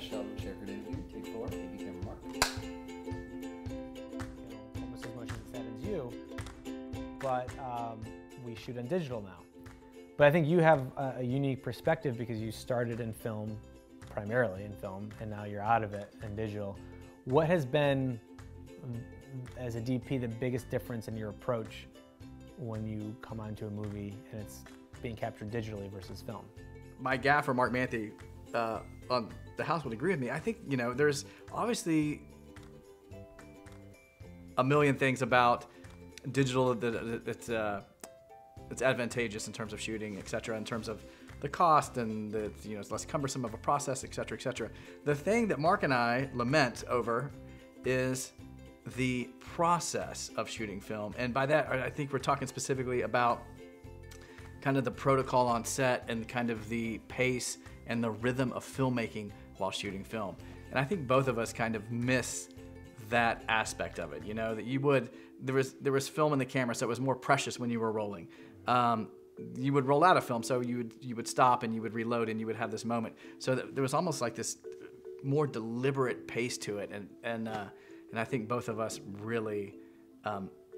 Shelton, ShareGrid interview, take 4, AB camera mark. Almost as much as you, but we shoot on digital now. But I think you have a unique perspective because you started in film, primarily in film, and now you're out of it in digital. What has been, as a DP, the biggest difference in your approach when you come onto a movie and it's being captured digitally versus film? My gaffer, Mark Manthe, on the house would agree with me. I think, you know, there's obviously a million things about digital that's advantageous in terms of shooting, et cetera, in terms of the cost and the, you know, it's less cumbersome of a process, et cetera, et cetera. The thing that Mark and I lament over is the process of shooting film. And by that, I think we're talking specifically about kind of the protocol on set and kind of the pace and the rhythm of filmmaking while shooting film. And I think both of us kind of miss that aspect of it, you know, that you would, there was film in the camera, so it was more precious when you were rolling. You would roll out a film, so you would stop and you would reload and you would have this moment. So there was almost like this more deliberate pace to it, and I think both of us really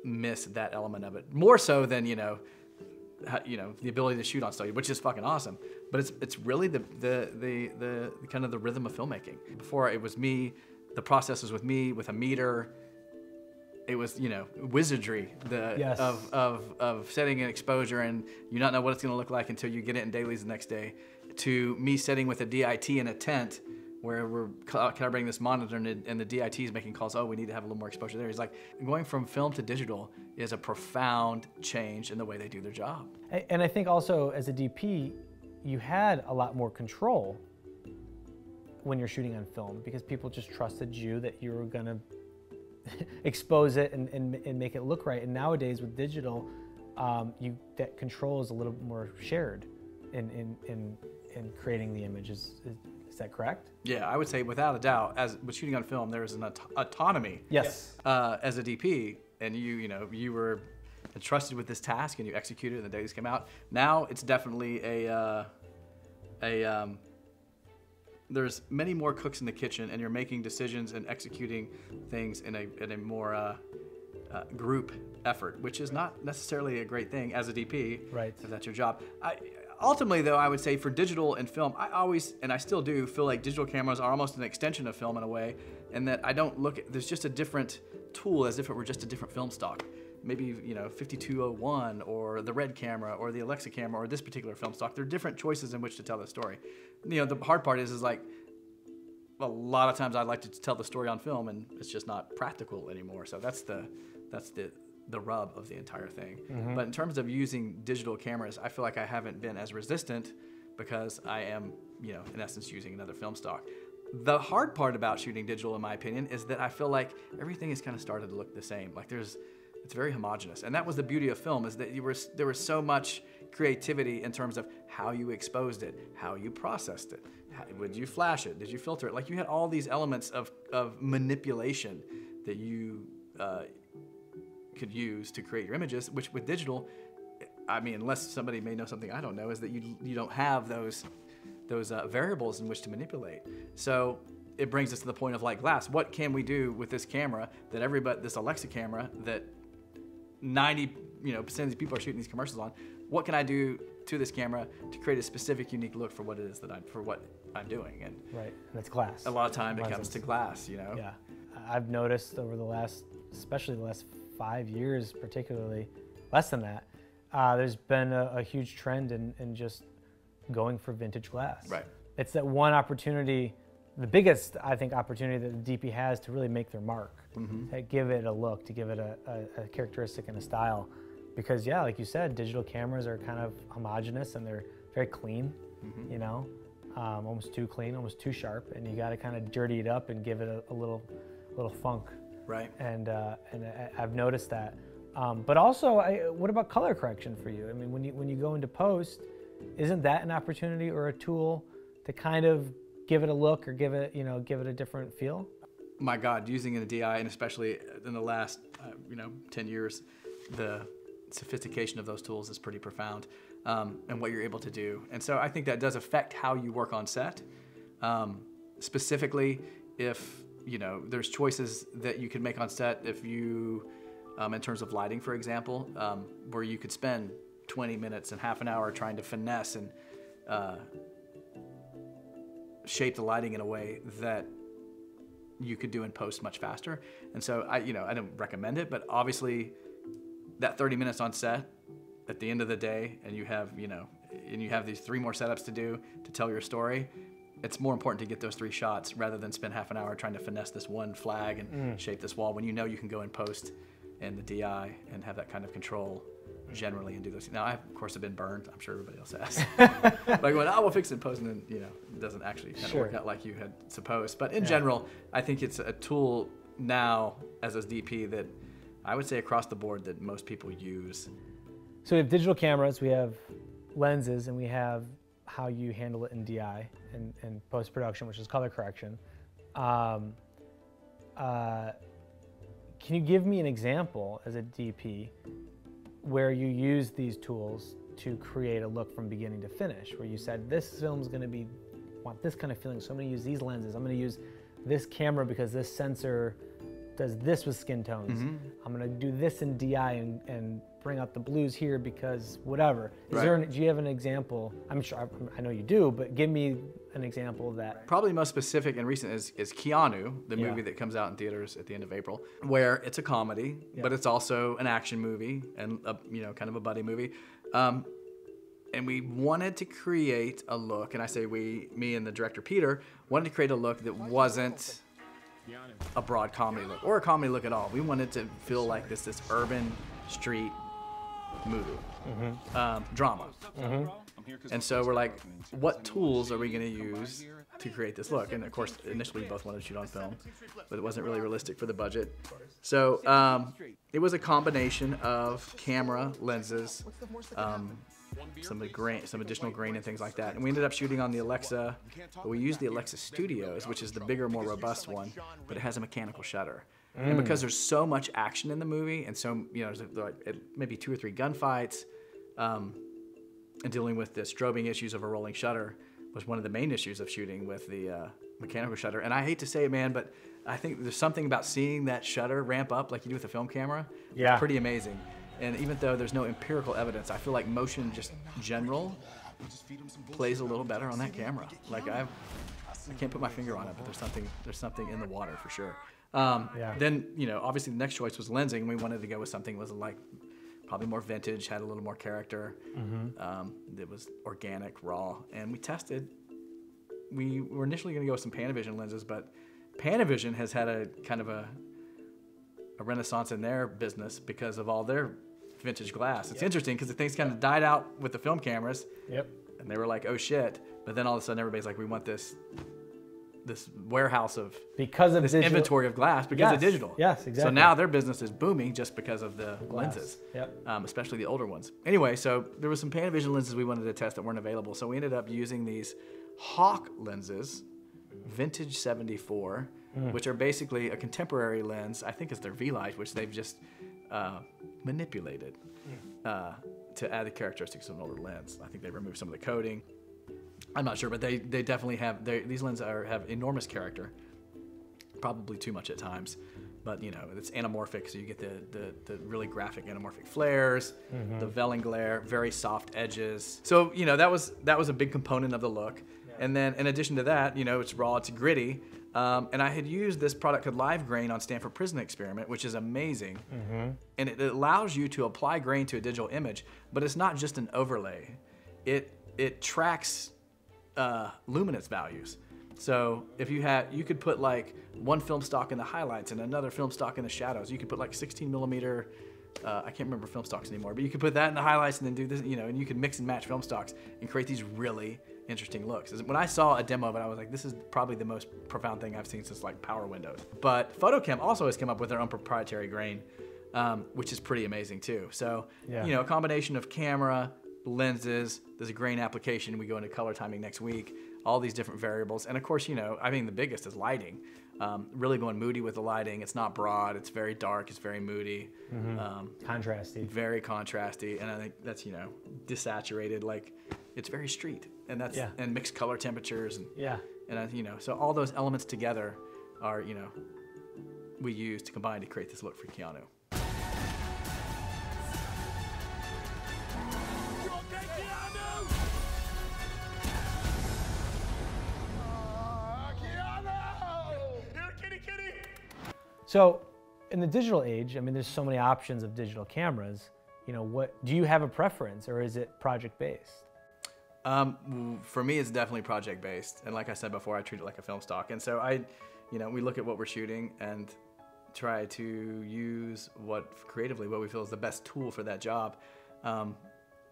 miss that element of it, more so than the ability to shoot on still, which is fucking awesome. But it's really the kind of the rhythm of filmmaking. Before it was me, the process was with me with a meter. It was, you know, wizardry Yes. of setting an exposure and you not know what it's going to look like until you get it in dailies the next day, to me sitting with a DIT in a tent where we're calibrating this monitor and the DIT is making calls, oh, we need to have a little more exposure there. He's like, going from film to digital is a profound change in the way they do their job. And I think also as a DP, you had a lot more control when you're shooting on film because people just trusted you that you were gonna expose it and make it look right. And nowadays with digital, that control is a little more shared in creating the images. Is that correct? Yeah, I would say without a doubt, as with shooting on film, there is an autonomy. Yes. As a DP, and you were entrusted with this task and you executed it and the dailies came out. Now it's definitely there's many more cooks in the kitchen and you're making decisions and executing things in a more group effort, which is not necessarily a great thing as a DP. Right. If that's your job. Ultimately, though, I would say for digital and film, I always, and I still do, feel like digital cameras are almost an extension of film in a way, and that I don't look at, there's just a different tool as if it were just a different film stock. Maybe, 5201 or the Red camera or the Alexa camera or this particular film stock. There are different choices in which to tell the story. The hard part is like, a lot of times I'd like to tell the story on film and it's just not practical anymore. So that's the rub of the entire thing. Mm-hmm. But in terms of using digital cameras, I feel like I haven't been as resistant because I am, in essence, using another film stock. The hard part about shooting digital, in my opinion, is that I feel like everything has kind of started to look the same. Like it's very homogenous. And that was the beauty of film, is that there was so much creativity in terms of how you exposed it, how you processed it. Would you flash it? Did you filter it? Like you had all these elements of manipulation that you could use to create your images, which with digital, I mean, unless somebody may know something I don't know, is that you don't have those variables in which to manipulate. So it brings us to the point of like glass. What can we do with this camera that this Alexa camera that 90% of these people are shooting these commercials on? What can I do to this camera to create a specific, unique look for what it is for what I'm doing? And right, and it's glass. A lot of time it comes to glass, Yeah, I've noticed over especially the last 5 years, particularly, less than that, there's been a huge trend in just going for vintage glass. Right. It's that one opportunity, the biggest, I think, opportunity that the DP has to really make their mark, to give it a look, to give it a characteristic and a style. Because yeah, like you said, digital cameras are kind of homogeneous and they're very clean, almost too clean, almost too sharp, and you got to kind of dirty it up and give it a little funk. Right. And I've noticed that. But also, what about color correction for you? I mean, when you go into post, isn't that an opportunity or a tool to kind of give it a look or give it a different feel? My God, using a DI, and especially in the last 10 years, the sophistication of those tools is pretty profound, and what you're able to do. And so I think that does affect how you work on set. specifically if, you know, there's choices that you can make on set if you, in terms of lighting, for example, where you could spend 20 minutes and half an hour trying to finesse and shape the lighting in a way that you could do in post much faster. And so I don't recommend it, but obviously that 30 minutes on set at the end of the day, and you have, and you have these 3 more setups to do to tell your story, it's more important to get those 3 shots rather than spend half an hour trying to finesse this one flag and shape this wall when you know you can go in post and the DI and have that kind of control generally and do those. Now, I, of course, have been burned. I'm sure everybody else has. Like, well, we'll fix it in post, and then, it doesn't actually kind of work out like you had supposed. But in general, I think it's a tool now as a DP that I would say across the board that most people use. So we have digital cameras, we have lenses, and we have how you handle it in DI and post-production, which is color correction. Can you give me an example as a DP where you use these tools to create a look from beginning to finish, where you said, this film's gonna want this kind of feeling, so I'm gonna use these lenses, I'm gonna use this camera because this sensor does this with skin tones. I'm gonna do this in DI and bring out the blues here because whatever. Do you have an example? I'm sure, I know you do, but give me an example of that. Probably most specific and recent is Keanu, the movie that comes out in theaters at the end of April, where it's a comedy, but it's also an action movie and kind of a buddy movie. And we wanted to create a look, and I say we, me and the director Peter, wanted to create a look that wasn't a broad comedy look or a comedy look at all. We wanted to feel like this urban street movie, drama. And so we're like, what tools are we going to use to create this look? And of course, initially we both wanted to shoot on film, but it wasn't really realistic for the budget. So it was a combination of camera, lenses, some additional grain and things like that. And we ended up shooting on the Alexa, but we used the Alexa Studios, which is the bigger, more robust one, but it has a mechanical shutter. And because there's so much action in the movie, and so, there's like maybe 2 or 3 gunfights, and dealing with the strobing issues of a rolling shutter was one of the main issues of shooting with the mechanical shutter. And I hate to say it, man, but I think there's something about seeing that shutter ramp up like you do with a film camera. Yeah. It's pretty amazing. And even though there's no empirical evidence, I feel like motion just general plays a little better on that camera. Like I can't put my finger on it, but there's something in the water for sure. Then, obviously the next choice was lensing. We wanted to go with something that was like probably more vintage, had a little more character. That was organic, raw, and we tested. We were initially going to go with some Panavision lenses, but Panavision has had a kind of a renaissance in their business because of all their vintage glass. It's interesting because the things kind of died out with the film cameras. And they were like, oh shit. But then all of a sudden everybody's like, we want this warehouse of this inventory of glass because of digital. Yes, exactly. So now their business is booming just because of the lenses, especially the older ones. Anyway, so there was some Panavision lenses we wanted to test that weren't available. So we ended up using these Hawk lenses, vintage 74, which are basically a contemporary lens. I think it's their V-Light, which they've just manipulated to add the characteristics of an older lens. I think they removed some of the coating. I'm not sure, but they definitely have, these lenses have enormous character, probably too much at times, but it's anamorphic, so you get the really graphic anamorphic flares, the Velling glare, very soft edges. So, that was a big component of the look. And then in addition to that, it's raw, it's gritty. And I had used this product called Live Grain on Stanford Prison Experiment, which is amazing. And it allows you to apply grain to a digital image, but it's not just an overlay. It tracks luminance values. So if you could put like one film stock in the highlights and another film stock in the shadows. You could put like 16 millimeter, I can't remember film stocks anymore, but you could put that in the highlights and then do this, and you could mix and match film stocks and create these really interesting looks. When I saw a demo of it, I was like, this is probably the most profound thing I've seen since like Power Windows. But Photochem also has come up with their own proprietary grain, which is pretty amazing too. So, a combination of camera, lenses, there's a grain application, we go into color timing next week, all these different variables. And of course, the biggest is lighting. Really going moody with the lighting. It's not broad, it's very dark, it's very moody. Contrasty. Very contrasty, and I think that's, desaturated, like it's very street. And that's and mixed color temperatures, and And you know, so all those elements together are, you know, we use to combine to create this look for Keanu. So in the digital age, I mean, there's so many options of digital cameras. You know, what do you have a preference, or is it project-based? For me, it's definitely project-based. And like I said before, I treat it like a film stock. And so you know, we look at what we're shooting and try to use creatively what we feel is the best tool for that job.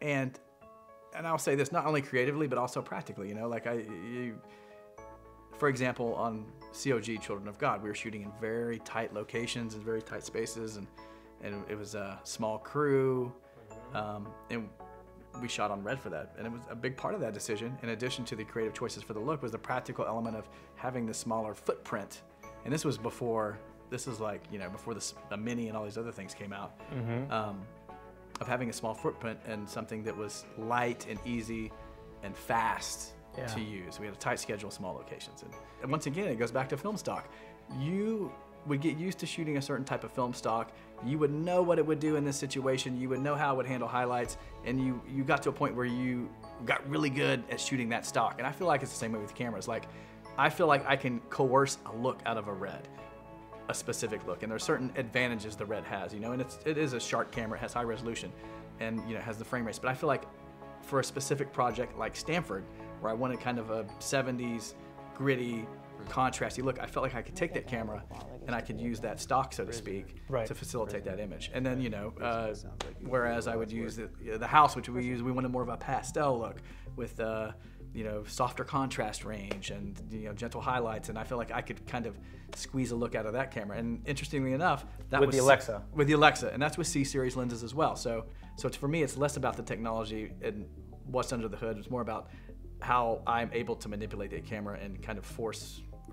And I'll say this, not only creatively, but also practically, you know, like for example, on COG, Children of God, we were shooting in very tight locations and very tight spaces, and it was a small crew, and we shot on red for that. And it was a big part of that decision, in addition to the creative choices for the look, was the practical element of having the smaller footprint. And this was before, this is like, you know, before the Mini and all these other things came out, of having a small footprint and something that was light and easy and fast to use. We had a tight schedule, small locations. And once again, it goes back to film stock. You would get used to shooting a certain type of film stock. You would know what it would do in this situation. You would know how it would handle highlights. And you got to a point where you got really good at shooting that stock. And I feel like it's the same way with cameras. Like, I feel like I can coerce a look out of a red, a specific look. And there's certain advantages the red has, you know, and it is a sharp camera, it has high resolution, and, you know, has the frame rates. But I feel like for a specific project like Stanford, where I wanted kind of a 70s gritty, contrasty look, I felt like I could take that camera and I could use that stock, so to speak, to facilitate that image. And then, you know, whereas I would use the house, which we wanted more of a pastel look with, you know, softer contrast range and, you know, gentle highlights. And I feel like I could kind of squeeze a look out of that camera. And interestingly enough, that was with the Alexa. With the Alexa, and that's with C-series lenses as well. So for me, it's less about the technology and what's under the hood. It's more about how I'm able to manipulate that camera and kind of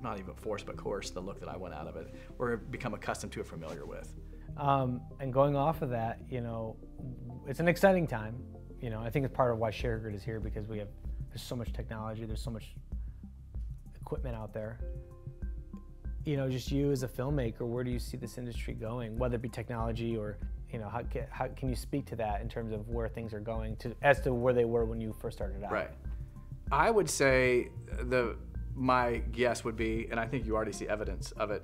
not even force, but coerce the look that I want out of it, or become accustomed to or familiar with. And going off of that, you know, it's an exciting time. You know, I think it's part of why ShareGrid is here, because there's so much technology, there's so much equipment out there. You know, just you as a filmmaker, where do you see this industry going, whether it be technology or, you know, how can you speak to that in terms of where things are going as to where they were when you first started out? Right. I would say my guess would be, and I think you already see evidence of it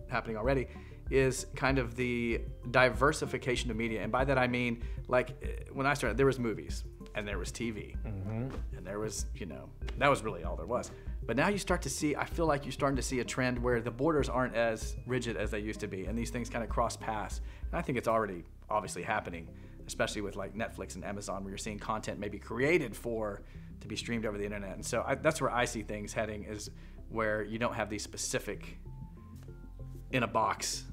happening already, is kind of the diversification of media. And by that I mean, like, when I started, there was movies and there was TV, and there was, you know, that was really all there was. But now you start to see, I feel like you're starting to see a trend where the borders aren't as rigid as they used to be, and these things kind of cross paths. And I think it's already obviously happening, especially with like Netflix and Amazon, where you're seeing content maybe created to be streamed over the internet. And so that's where I see things heading, is where you don't have these specific in a box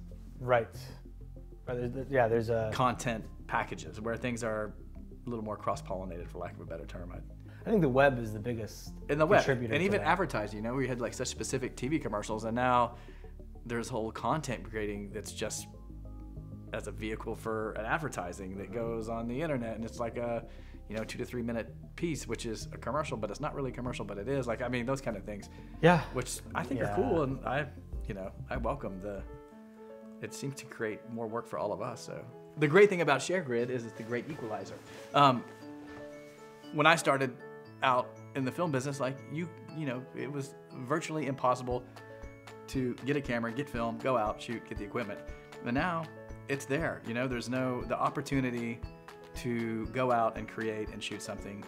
there's a content packages, where things are a little more cross-pollinated, for lack of a better term. I think the web is the biggest contributor. And even to advertising, you know, we had like such specific TV commercials, and now there's whole content creating that's just as a vehicle for an advertising that goes on the internet, and it's like a, you know, 2 to 3 minute piece, which is a commercial, but it's not really commercial, but it is. Like, I mean, those kind of things. Yeah. Which I think are cool, and I welcome it seems to create more work for all of us. So the great thing about ShareGrid is it's the great equalizer. When I started out in the film business, like you know, it was virtually impossible to get a camera, get film, go out, shoot, get the equipment. But now it's there. You know, there's the opportunity to go out and create and shoot something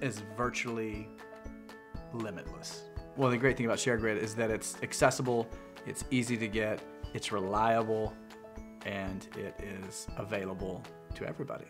is virtually limitless. Well, the great thing about ShareGrid is that it's accessible, it's easy to get, it's reliable, and it is available to everybody.